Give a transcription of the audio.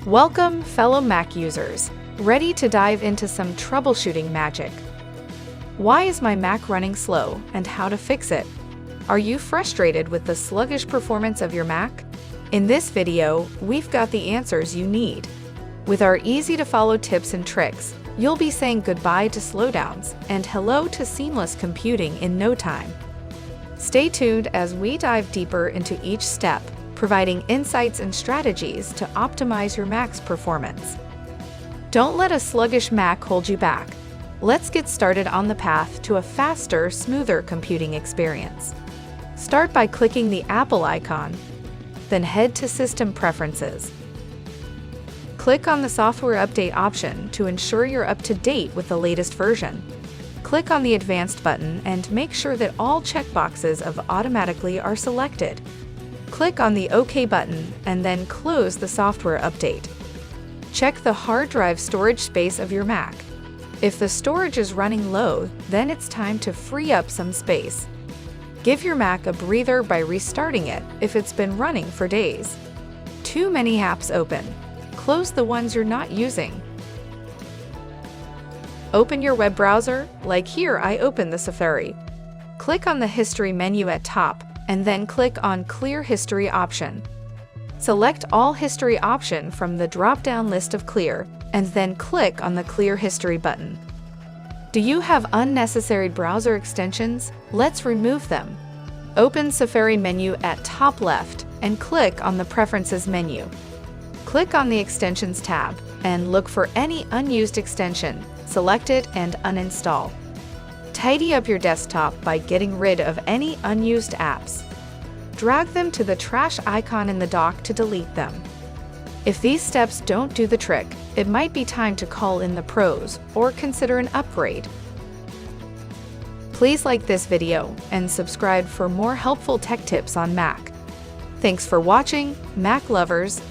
Welcome, fellow Mac users, ready to dive into some troubleshooting magic. Why is my Mac running slow and how to fix it? Are you frustrated with the sluggish performance of your Mac? In this video, we've got the answers you need. With our easy-to-follow tips and tricks, you'll be saying goodbye to slowdowns and hello to seamless computing in no time. Stay tuned as we dive deeper into each step, providing insights and strategies to optimize your Mac's performance. Don't let a sluggish Mac hold you back. Let's get started on the path to a faster, smoother computing experience. Start by clicking the Apple icon, then head to System Preferences. Click on the Software Update option to ensure you're up to date with the latest version. Click on the Advanced button and make sure that all checkboxes of Automatically are selected. Click on the OK button and then close the software update. Check the hard drive storage space of your Mac. If the storage is running low, then it's time to free up some space. Give your Mac a breather by restarting it if it's been running for days. Too many apps open. Close the ones you're not using. Open your web browser, like here I open the Safari. Click on the History menu at top, and then click on Clear History option. Select All History option from the drop-down list of Clear, and then click on the Clear History button. Do you have unnecessary browser extensions? Let's remove them. Open Safari menu at top left, and click on the Preferences menu. Click on the Extensions tab, and look for any unused extension. Select it and uninstall. Tidy up your desktop by getting rid of any unused apps. Drag them to the trash icon in the dock to delete them. If these steps don't do the trick, it might be time to call in the pros or consider an upgrade. Please like this video and subscribe for more helpful tech tips on Mac. Thanks for watching, Mac lovers.